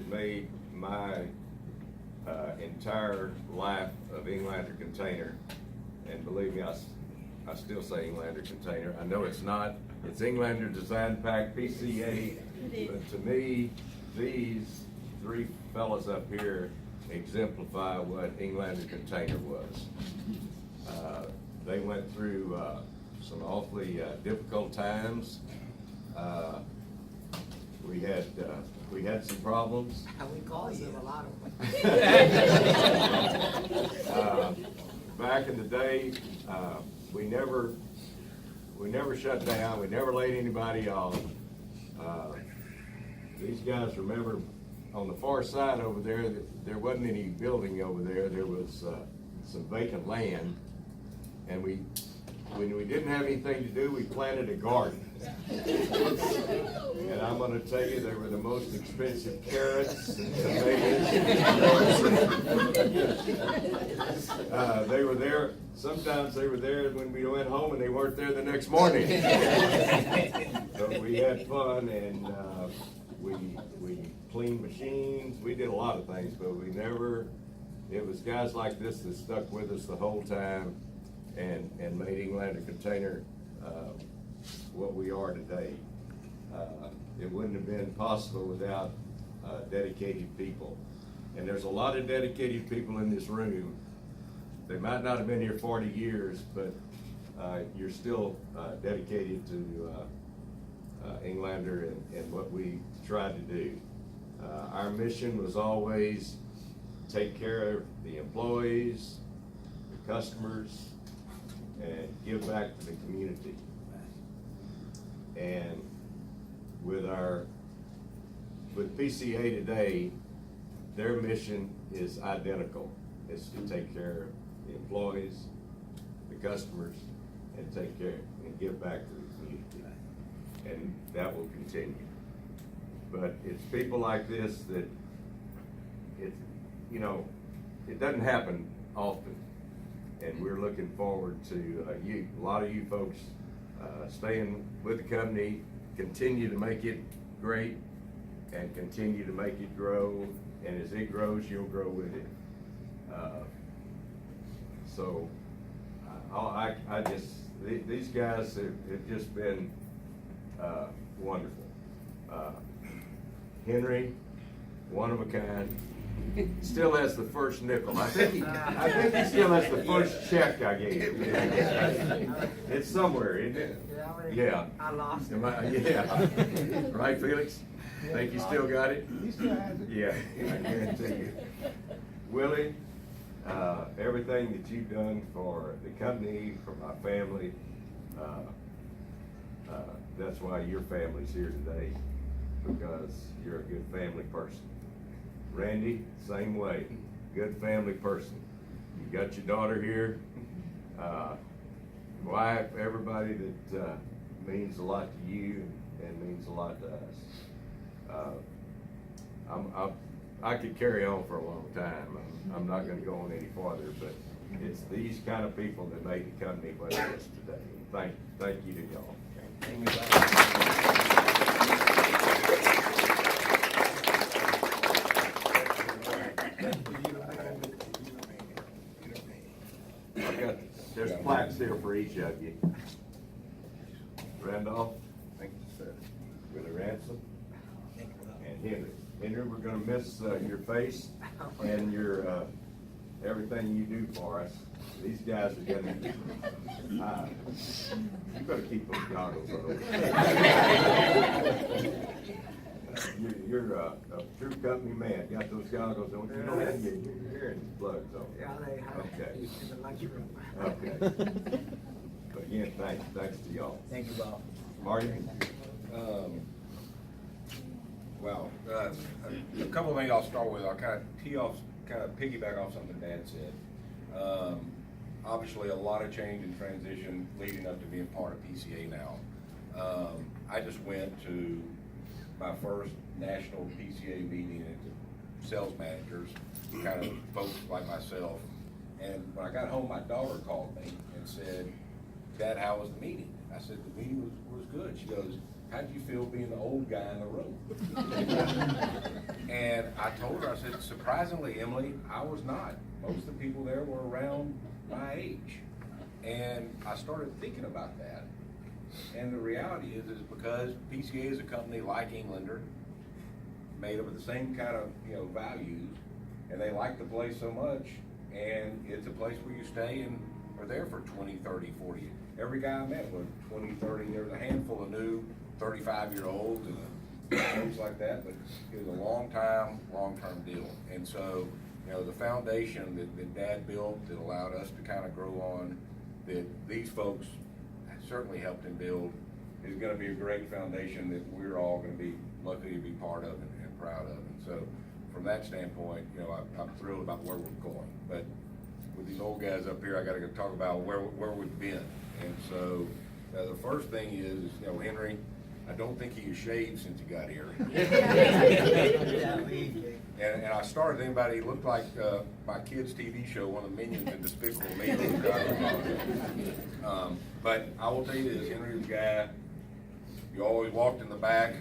made my entire life of Englander Container, and believe me, I still say Englander Container. I know it's not. It's Englander Design Pack PCA, but to me, these three fellas up here exemplify what Englander Container was. They went through some awfully difficult times. We had some problems. We caused them a lot of them. Back in the day, we never shut down. We never laid anybody off. These guys remember on the far side over there, there wasn't any building over there. There was some vacant land, and when we didn't have anything to do, we planted a garden. And I'm going to tell you, they were the most expensive carrots and tomatoes. They were there. Sometimes they were there when we went home, and they weren't there the next morning. But we had fun, and we cleaned machines. We did a lot of things, but we never. It was guys like this that stuck with us the whole time, and made Englander Container what we are today. It wouldn't have been possible without dedicated people. And there's a lot of dedicated people in this room. They might not have been here 40 years, but you're still dedicated to Englander and what we tried to do. Our mission was always take care of the employees, the customers, and give back to the community. And with PCA today, their mission is identical. It's to take care of the employees, the customers, and take care and give back to the community. And that will continue. But it's people like this that it doesn't happen often. And we're looking forward to a lot of you folks staying with the company, continue to make it great, and continue to make it grow. And as it grows, you'll grow with it. So these guys have just been wonderful. Henry, one of a kind. Still has the first nickel. I think he still has the first check I gave him. It's somewhere, isn't it? Yeah. I lost it. Yeah. Right, Felix? Think you still got it? He still has it. Yeah, I guarantee you. Willie, everything that you've done for the company, for my family, that's why your family's here today, because you're a good family person. Randy, same way, good family person. You got your daughter here, wife, everybody that means a lot to you and means a lot to us. I could carry on for a long time. I'm not going to go on any farther, but it's these kind of people that made the company what it is today. Thank you to y'all. There's plaques here for each of you. Randolph, thank you, sir. Willie Ransom, and Henry. Henry, we're going to miss your face and your everything you do for us. These guys are going to. You better keep those goggles on. You're a true company man. Got those goggles on. You don't have your hearing plugs on. Yeah, they have Okay. in the lunchroom. Okay. But again, thanks to y'all. Thank you, Bob. Marty? Wow. A couple of things I'll start with. I'll kind of piggyback off something Dad said. Obviously, a lot of change and transition leading up to being part of PCA now. I just went to my first national PCA meeting at sales managers, kind of folks like myself. And when I got home, my daughter called me and said, "Dad, how was the meeting?" I said, "The meeting was good." She goes, how'd you feel being the old guy in the room? And I told her, I said, surprisingly, Emily, I was not. Most of the people there were around my age. And I started thinking about that. And the reality is because PCA is a company like Englander, made up of the same kind of, values, and they like the place so much, and it's a place where you stay and are there for 20, 30, 40 years. Every guy I met was 20, 30, there was a handful of new 35-year-olds and folks like that, but it was a long-term deal. And so, the foundation that Dad built that allowed us to kind of grow on, that these folks certainly helped him build, is going to be a great foundation that we're all going to be lucky to be part of and proud of. And so, from that standpoint, I'm thrilled about where we're going. But with these old guys up here, I got to go talk about where we've been. And so, the first thing is, Henry, I don't think he has shaved since he got here. And I started thinking about it, he looked like my kids' TV show, one of the minions in Despicable Me. But I will tell you this, Henry was a guy, you always walked in the back,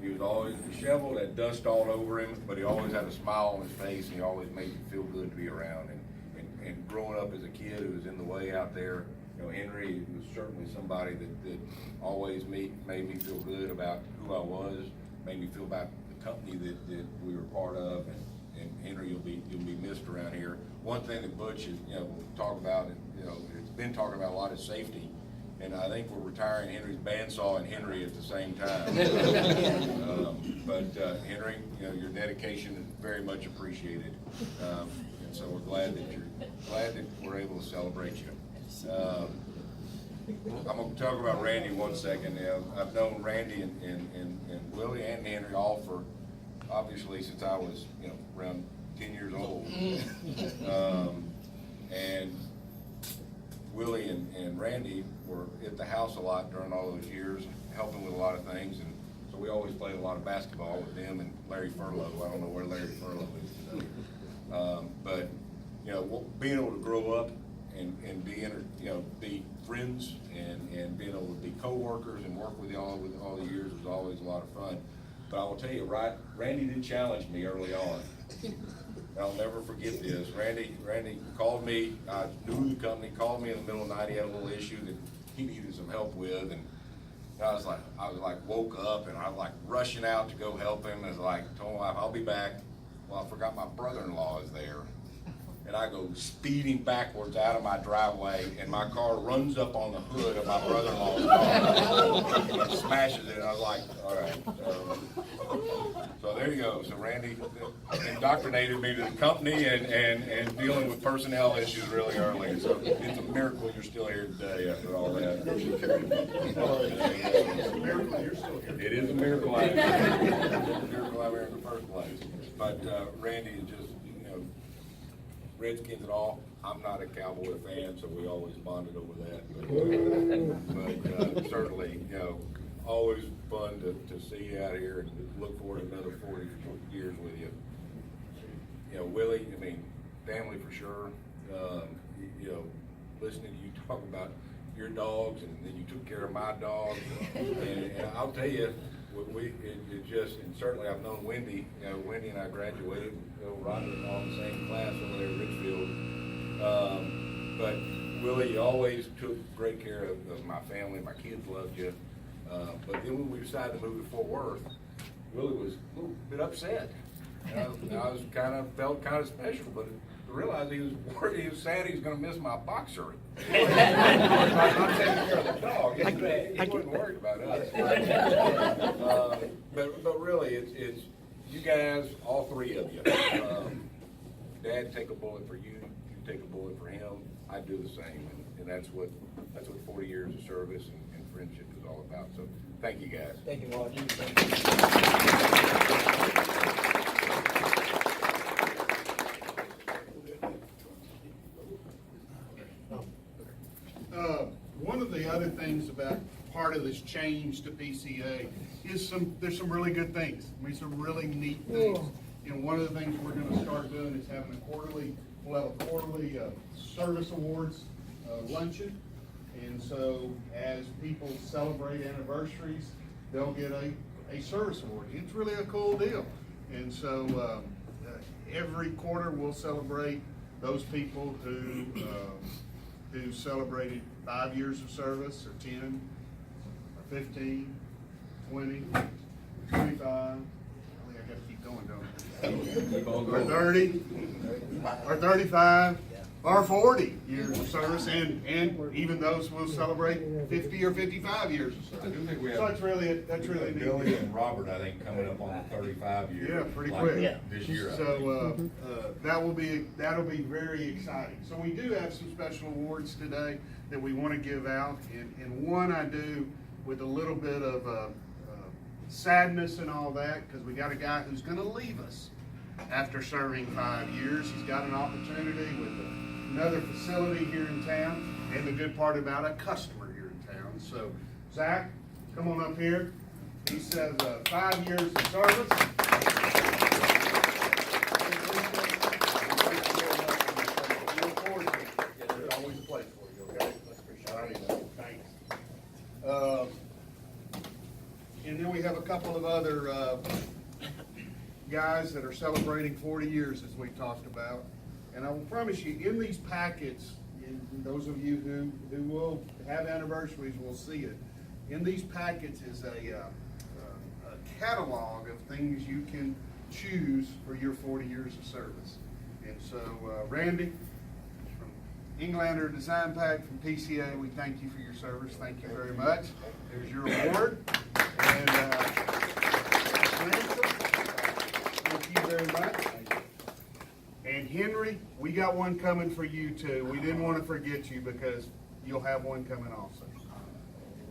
he was always disheveled, had dust all over him, but he always had a smile on his face, and he always made you feel good to be around. And growing up as a kid who was in the way out there, Henry was certainly somebody that always made me feel good about who I was, made me feel about the company that we were part of, and Henry, you'll be missed around here. One thing that Butch is, we'll talk about, it's been talking about a lot, is safety. And I think we're retiring Henry's bandsaw and Henry at the same time. But Henry, your dedication is very much appreciated. And so we're glad that we're able to celebrate you. I'm going to talk about Randy one second. I've known Randy and Willie and Henry all for, obviously, since I was, around 10 years old. And Willie and Randy were at the house a lot during all those years, helping with a lot of things. And so we always played a lot of basketball with them and Larry Furlow. I don't know where Larry Furlow is today. But, being able to grow up and be friends and being able to be co-workers and work with y'all with all the years was always a lot of fun. But I will tell you, Randy did challenge me early on. I'll never forget this. Randy called me, I knew the company, called me in the middle of the night. He had a little issue that he needed some help with, and I was like woke up and I was like rushing out to go help him. And I was like, told him I'll be back. Well, I forgot my brother-in-law is there. And I go speeding backwards out of my driveway, and my car runs up on the hood of my brother-in-law's car and smashes it. And I was like, all right. So there you go. So Randy indoctrinated me to the company and dealing with personnel issues really early. So it's a miracle you're still here today after all that. It is a miracle I'm here in the first place. But Randy is just, Redskins and all. I'm not a Cowboy fan, so we always bonded over that. But certainly, always fun to see you out here and look forward to another 40 years with you. Willie, family for sure. Listening to you talk about your dogs, and then you took care of my dogs. And I'll tell you, and certainly I've known Wendy. Wendy and I graduated, Rodney all in the same class over there at Richfield. But Willie, you always took great care of my family. My kids loved you. But then when we decided to move to Fort Worth, Willie was a little bit upset. I felt kind of special, but I realized he was worried. He was sad he was going to miss my boxer. I'm not taking care of the dog. He wasn't worried about us. But really, it's you guys, all three of you. Dad take a bullet for you. You take a bullet for him. I do the same, and that's what 40 years of service and friendship is all about. So thank you guys. Thank you, Roger. One of the other things about part of this change to PCA is there's some really good things. Some really neat things. One of the things we're going to start doing is having we'll have a quarterly service awards luncheon. And so as people celebrate anniversaries, they'll get a service award. It's really a cool deal. And so, every quarter we'll celebrate those people who celebrated 5 years of service, or 10, or 15, 20, 25. I gotta keep going, don't I? Or 30, or 35, or 40 years of service, and even those will celebrate 50 or 55 years of I do service. think we So have. that's really neat. Billy and Robert, I think, coming up on the 35 year. Yeah, pretty like quick. Yeah. This year. I think. So, that'll be very exciting. So we do have some special awards today that we want to give out, and one I do with a little bit of, sadness and all that, because we got a guy who's gonna leave us after serving 5 years. He's got an opportunity with another facility here in town, and the good part about a customer here in town. So, Zach, come on up here. He says, 5 years of service. There's always a place for you, okay? All right, thanks. And then we have a couple of other guys that are celebrating 40 years, as we talked about. And I will promise you, in these packets, and those of you who will have anniversaries will see it. In these packets is a catalog of things you can choose for your 40 years of service. And so, Randy, from Englander Design Pack from PCA, we thank you for your service. Thank you very much. There's your award. And Ransom, thank you very much. And Henry, we got one coming for you too. We didn't want to forget you because you'll have one coming also.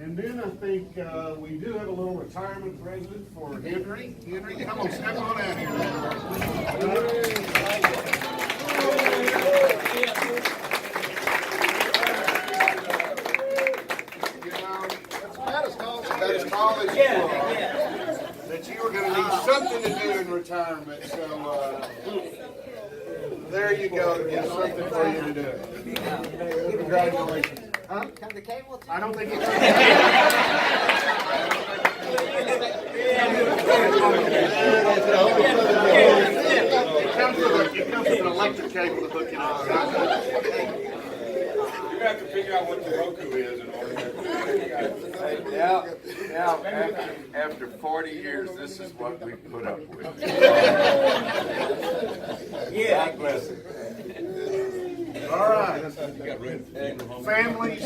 And then I think we do have a little retirement present for Henry. Henry, come on, step on out here. You know, that's about as tall as you are. That you were going to need something to do in retirement, so there you go. There's something for you to do. Congratulations. Huh? Come to cable? I don't think it comes with an electric cable to hook it up. You have to figure out what the Roku is in order to. Now, after 40 years, this is what we put up with. God bless it. All right. Families.